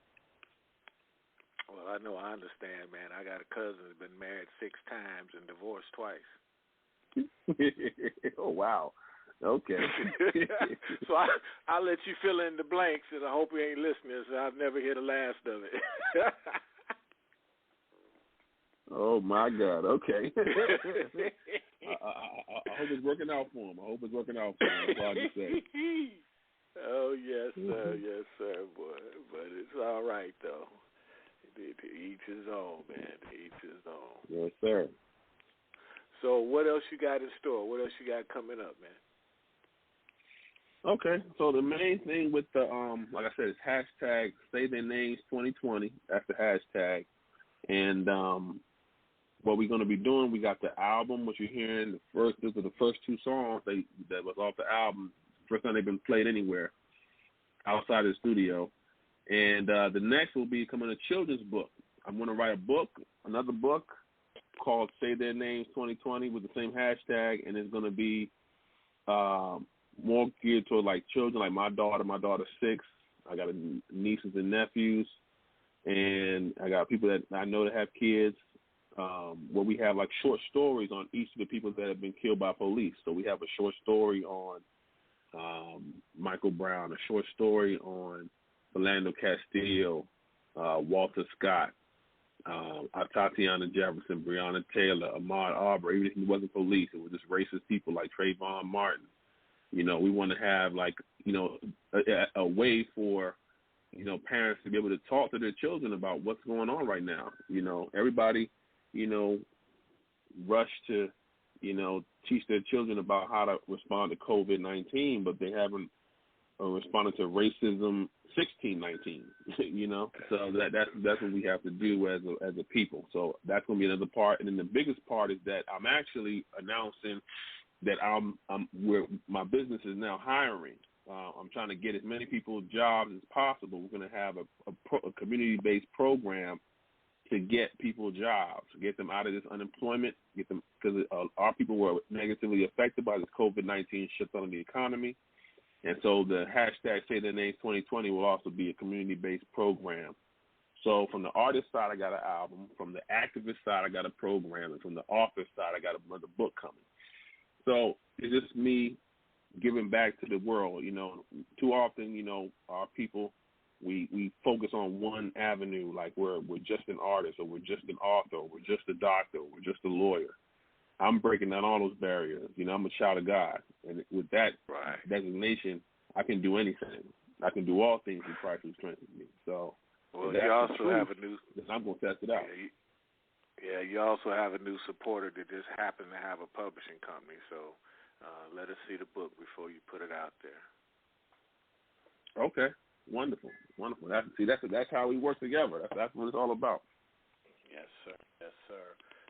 Well, I know I understand, man. I got a cousin who's been married 6 times and divorced twice. Oh, wow. Okay. So I'll let you fill in the blanks, and I hope you ain't listening, so I'll never hear the last of it. Oh, my God. Okay. I hope it's working out for him. That's all I can say. Oh, yes, sir. Yes, sir, boy. But it's all right, though. To each his own, man. To each his own. Yes, sir. So what else you got in store? What else you got coming up, man? Okay, so the main thing with the like I said, is hashtag Say Their Names 2020. That's the hashtag, and what we're going to be doing, we got the album, which you're hearing. These are the first 2 songs that was off the album. First time they've been played anywhere outside of the studio, and the next will be coming a children's book. I'm going to write another book called Say Their Names 2020 with the same hashtag, and it's going to be more geared toward like children, like my daughter's 6. I got nieces and nephews, and I got people that I know that have kids. Where we have like short stories on each of the people that have been killed by police. So we have a short story on Michael Brown, a short story on Philando Castile, Walter Scott, Tatiana Jefferson, Breonna Taylor, Ahmaud Arbery. Even if he wasn't police, it was just racist people like Trayvon Martin. You know, we want to have like, you know, a way for, you know, parents to be able to talk to their children about what's going on right now. You know, everybody, you know, rush to, you know, teach their children about how to respond to COVID-19, but they haven't responded to racism 1619. You know, so that's what we have to do as a people. So that's going to be another part, and then the biggest part is that I'm actually announcing that my business is now hiring. I'm trying to get as many people jobs as possible. We're going to have a community-based program to get people jobs, get them out of this unemployment, get them, because our people were negatively affected by this COVID-19 shutdown of the economy. And so the hashtag Say Their Names 2020 will also be a community-based program. So from the artist side, I got an album. From the activist side, I got a program. And from the author side, I got another book coming. So it's just me giving back to the world. You know, too often, you know, our people, we focus on one avenue, like we're just an artist, or we're just an author, or we're just a doctor, or we're just a lawyer. I'm breaking down all those barriers. You know, I'm a child of God. And with that designation, I can do anything. I can do all things in Christ who strengthens me. So, well, you also have a new. I'm going to test it out. Yeah, you also have a new supporter that just happened to have a publishing company. So, let us see the book before you put it out there. Okay, wonderful. That's how we work together. That's what it's all about. Yes, sir. Yes, sir.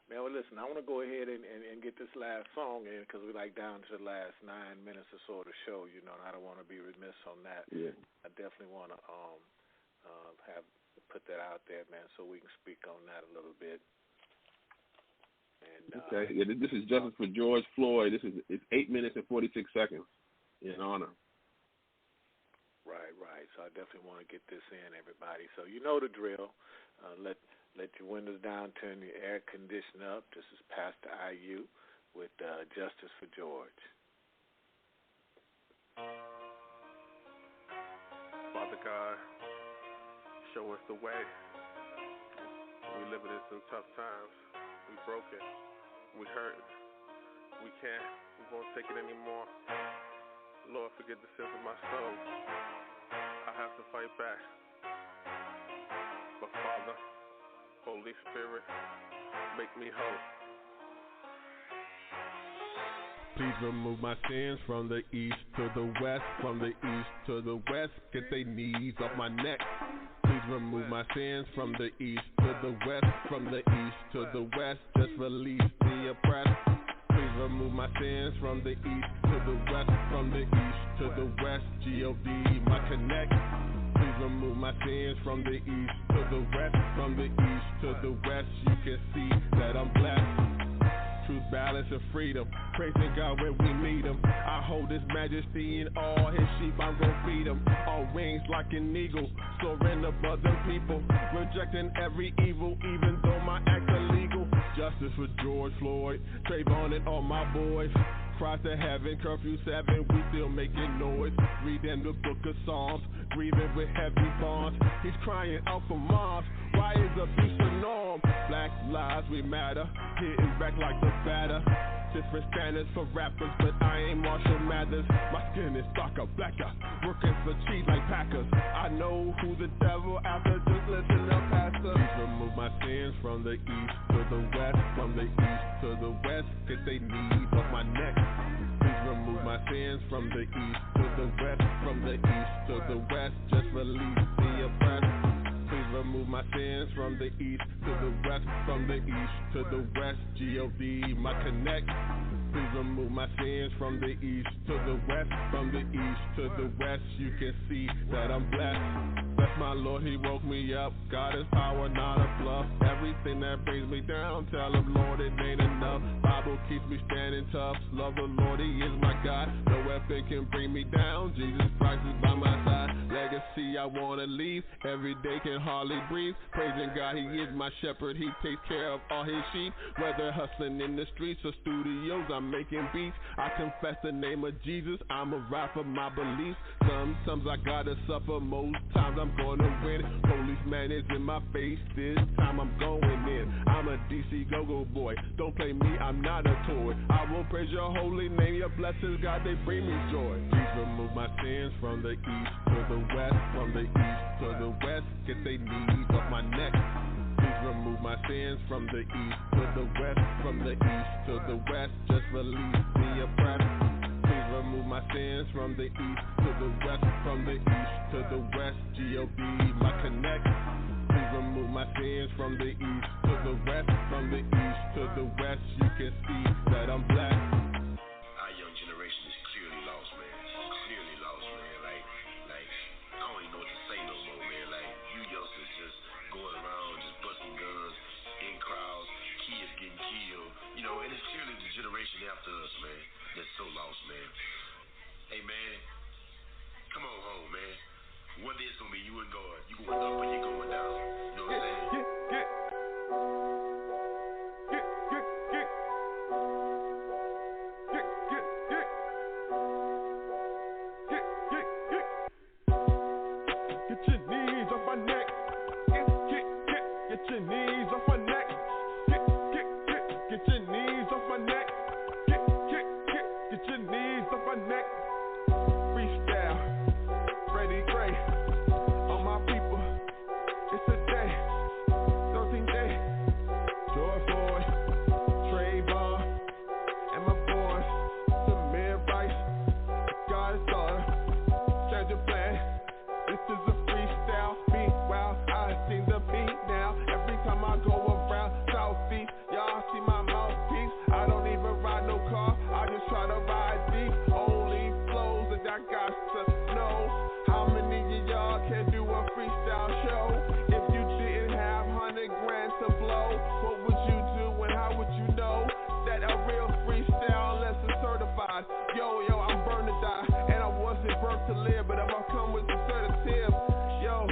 Man, well, listen, I want to go ahead and get this last song in, because we're like down to the last 9 minutes or so of the show, you know, and I don't want to be remiss on that. Yeah. I definitely want to put that out there, man, so we can speak on that a little bit. And, okay. Yeah, this is Justice for George Floyd. It's 8 minutes and 46 seconds in honor. Right. So I definitely want to get this in, everybody. So you know the drill. Let your windows down, turn your air conditioner up. This is Pastor Ayu with Justice for George. Father God, show us the way. We living in some tough times. We broken. We hurt. We won't take it anymore. Lord, forgive the sins of my soul. I have to fight back. But Father, Holy Spirit, make me whole. Please remove my sins from the east to the west, from the east to the west. Get they knees off my neck. Please remove my sins from the east to the west, from the east to the west. Just release the oppressed. Please remove my sins from the east to the west, from the east to the west. G-O-D, my connect. Please remove my sins from the east to the west, from the east to the west. You can see that I'm blessed. Truth, balance, and freedom. Praising God when we meet Him. I hold His majesty in all His sheep. I'm gonna feed Him. On wings like an eagle, soaring above the people, rejecting every evil, even though my acts are legal. Justice for George Floyd, Trayvon and all my boys. Cross to heaven, curfew 7, we still making noise. Reading the book of Psalms, grieving with heavy bonds. He's crying out for moms. Why is abuse the norm? Black lives, we matter. Hitting back like the batter. Different standards for rappers, but I ain't Marshall Mathers. My skin is darker, blacker, working for cheese like Packers. I know who the devil after, just listen to Pastor. Please remove my sins from the east to the west, from the east to the west. Get they knees off my neck. Please remove my sins from the east to the west, from the east to the west. Just release the oppressed. Please remove my sins from the east to the west, from the east to the west. G-O-D, my connect. Please remove my sins from the east to the west, from the east to the west. You can see that I'm blessed. Bless my Lord, He woke me up. God is power, not a bluff. Everything that brings me down, tell Him, Lord, it ain't enough. Bible keeps me standing tough. Love the Lord, He is my God. No weapon can bring me down. Jesus Christ is by my side. Legacy I wanna leave. Every day can hardly breathe. Praising God, He is my shepherd. He takes care of all His sheep. Whether hustling in the streets or studios, I'm making beats. I confess the name of Jesus. I'm a ride for my beliefs. Sometimes I gotta suffer. Most times I'm gonna win. Policeman is in my face. This time I'm going in. I'm a DC go-go boy. Don't play me, I'm not a to it. I will praise your holy name, your blessings, God, they bring me joy. Please remove my sins from the east to the west, from the east to the west, get they knees off my neck. Please remove my sins from the east to the west, from the east to the west, just release the oppressed. Please remove my sins from the east to the west, from the east to the west, G-O-D, my connect. Please remove my sins from the east to the west, from the east to the west, you can see that I'm blessed. Our young generation is clearly lost, man. Clearly lost, man. Like, I don't even know what to say no more, man. Like, you youngsters just going around, just busting guns in crowds, kids getting killed, you know, and it's clearly the generation after us, man, that's so lost, man. Hey, man, come on home, man. One day it's gonna be you and God. You going up and you going down. You know what I'm saying? Get your knees off my neck. Get your knees off my neck. Get your knees off my neck. Get your knees off my neck. Freestyle, Freddie Gray. All my people, it's a day, 13 day. George Boy, Trayvon, and my boys, Samir Rice, God's daughter, Sandra Bland. This is a freestyle beat. Wow, I seen the beat now. Every time I go around Southeast, y'all see my mouthpiece. I don't even ride no car, I just try to ride deep. Only flows that I got to know. How many of y'all can do a freestyle show? If you didn't have 100 grand to blow, what would you do and how would you know that a real freestyle lesson certified? Yo, I'm burned to die, and I wasn't burnt to live, but if I come with some sedative, yo,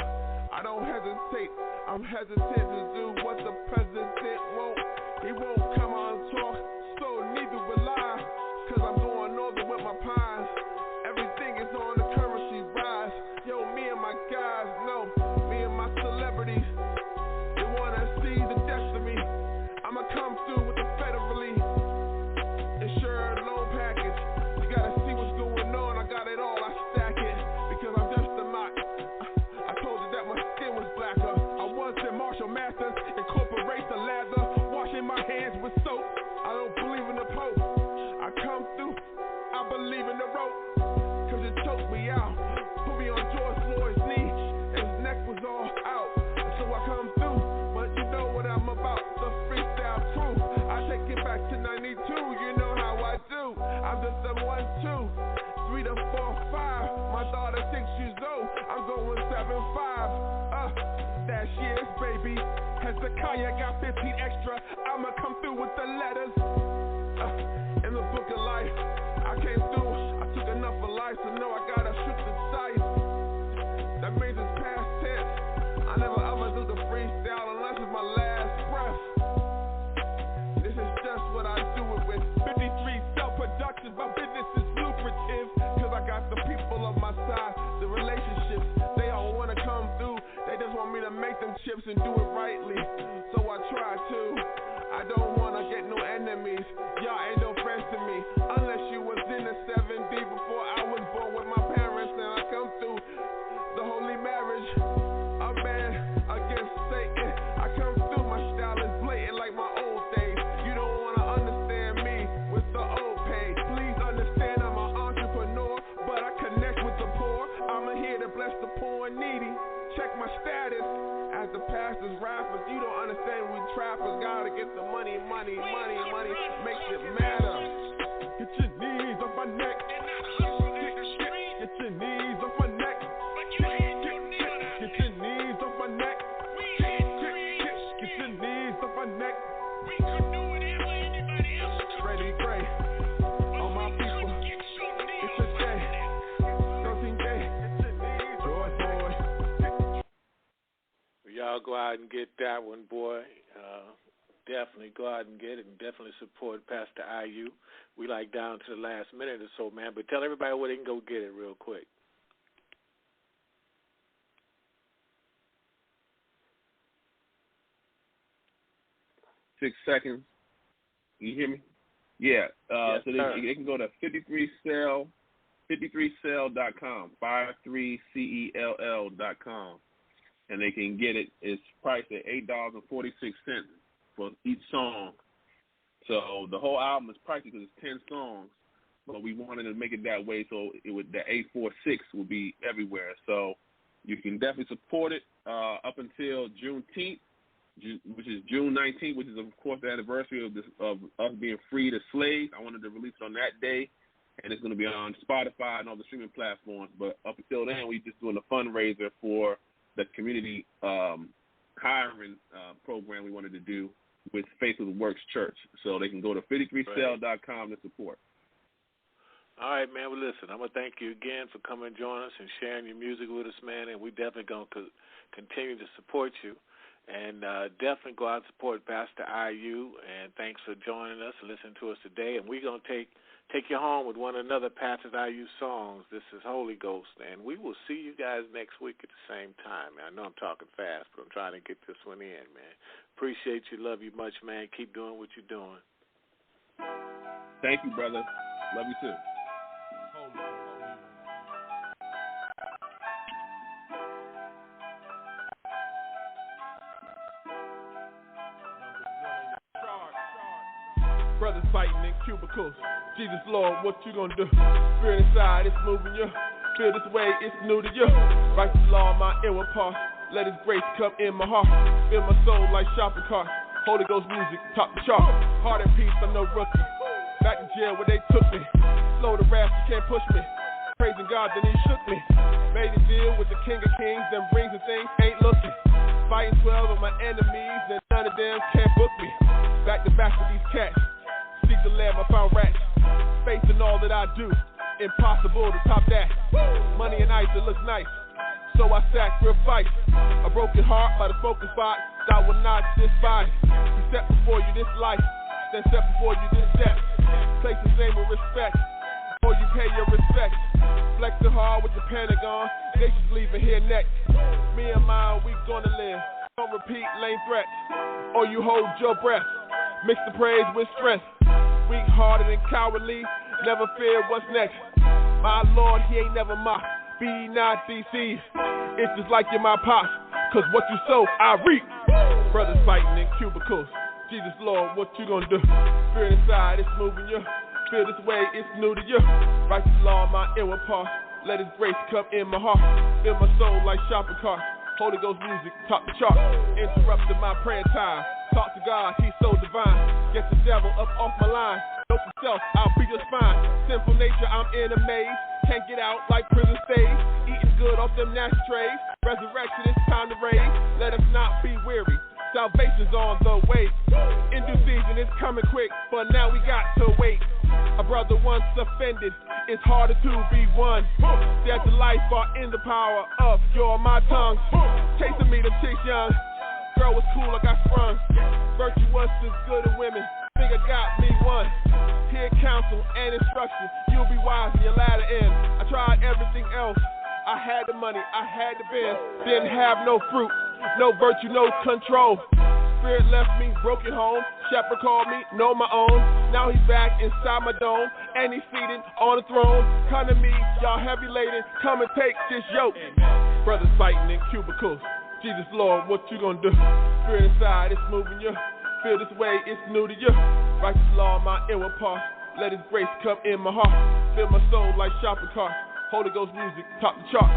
I don't hesitate. I'm hesitant to do what the president won't. He won't come out and talk, so neither will I, cause I'm going northern with my pines. Everything is on the currency rise. Yo, me and my guys know, me and my celebrities, they wanna see the death of me. I'ma come through with the federally insured loan package. You gotta see what's going on, I got it all, I stack it, because I'm just a lot. I told you that my skin was blacker. I was in Marshall Masters, incorporate the lather, washing my hands with soap. I don't believe in the Pope. I come through, I believe in the rope, cause it choked me out. Put me on George Floyd's knee, and his neck was all out. So I come through, but you know what I'm about, the freestyle crew. I take it back to 92, you know how I do. I'm just a 1, 2, 3 to 4, 5. My daughter 6 years old, I'm going 7, 5. That's years, baby. Hezekiah got 15 extra. I'ma come through with the letters. In the book of life, I came through. I took enough of life to know I gotta shoot the dice. That means it's past tense. I never ever do the freestyle unless it's my last breath. This is just what I do it with. 53 self-productions, my business is lucrative, cause I got the people on my side, the relationships, they all wanna come through. They just want me to make them chips and do it rightly, so I try to. I don't wanna get no enemies, y'all ain't no friends to me, unless you was in the 7D before I was born with my parents, and I come through the holy marriage, a man against Satan. I come through, my style is blatant like my old days. You don't wanna understand me with the old page. Please understand I'm an entrepreneur, but I connect with the poor. I'm here to bless the poor and needy. Check my status as the pastors, rappers. You don't understand, we trappers gotta get the money. Makes it matter. Get your knees off my neck. Get your knees off my neck. Get your knees off my neck. Get your knees off my neck. We could do whatever anybody else could. Freddie Gray. All my people. It's a day. 13 day. George Boy. Y'all go out and get that one, boy. Definitely go out and get it, and definitely support Pastor Ayu. We like down to the last minute or so, man. But tell everybody where they can go get it real quick. 6 seconds. You hear me? Yeah. So they can go to 53cell.com, 53cell.com, and they can get it. It's priced at $8.46 for each song. So the whole album is priced because it's 10 songs, but we wanted to make it that way so the 846 will be everywhere. So you can definitely support it up until Juneteenth, which is June 19th, which is, of course, the anniversary of us being freed as slaves. I wanted to release it on that day, and it's going to be on Spotify and all the streaming platforms. But up until then, we're just doing a fundraiser for the community hiring program we wanted to do with Faith of the Works Church. So they can go to 53cell.com to support. All right, man. Well, listen, I'm going to thank you again for coming and joining us and sharing your music with us, man, and we definitely going to continue to support you. And definitely go out and support Pastor Ayu. And thanks for joining us and listening to us today. And we're going to take you home with one another Pastor Ayu songs. This is Holy Ghost. And we will see you guys next week at the same time. Man, I know I'm talking fast, but I'm trying to get this one in, man. Appreciate you. Love you much, man. Keep doing what you're doing. Thank you, brother. Love you, too. Brothers fighting in cubicles. Jesus, Lord, what you gonna do? Spirit inside, it's moving you. Feel this way, it's new to you. Righteous law, my inward parts. Let His grace come in my heart. Fill my soul like shopping cart. Holy Ghost music, top the chart. Heart and peace, I'm no rookie. Back in jail where they took me. Slow the wrath, you can't push me. Praising God, then He shook me. Made a deal with the King of Kings. Them rings and things ain't looking. Fighting 12 of my enemies, and none of them can't book me. Back to back with these cats. Seek the Lamb, I found rats. Faith in all that I do. Impossible to top that. Money and ice, it looks nice. So I sacrifice. A broken heart by the smoking spot. I will not despise. We set before you this life, then set before you this death. Place His name with respect, before you pay your respect. Flexing hard with the Pentagon. They just leaving here next. Me and mine, we gonna live. Don't repeat lame threats, or you hold your breath. Mix the praise with strength. Weak-hearted and cowardly, never fear what's next. My Lord, He ain't never mocked. Be not deceived. It's just like you're my pops, cause what you sow, I reap. Brothers fighting in cubicles. Jesus, Lord, what you gonna do? Spirit inside, it's moving you. Feel this way, it's new to you. Righteous law, my inward parts. Let His grace come in my heart. Fill my soul like shopping cart. Holy Ghost music, top the chart. Interrupted my prayer time. Talk to God, He's so divine. Get the devil up off my line. Know yourself, I'll be just fine. Sinful nature, I'm in a maze. Can't get out like prison stays. Eating good off them nasty trays. Resurrection, it's time to raise. Let us not be weary. Salvation's on the way. In due season, it's coming quick, but now we got to wait. A brother once offended, it's harder to be won. Death and life are in the power of your my tongue. Chasing me, them chicks young. Girl was cool, I got sprung. Virtuous is good in women. Think I got me one. Hear counsel and instruction. You'll be wise in your latter end. I tried everything else. I had the money, I had the bend. Didn't have no fruit, no virtue, no control. Spirit left me, broken home. Shepherd called me, know my own. Now He's back inside my dome, and He's seated on the throne. Come to me, y'all heavy laden. Come and take this yoke. Brothers fighting in cubicles. Jesus, Lord, what you gonna do? Spirit inside, it's moving you. Feel this way, it's new to you. Righteous law, my inward parts. Let His grace come in my heart. Fill my soul like shopping cart. Holy Ghost music, top the chart.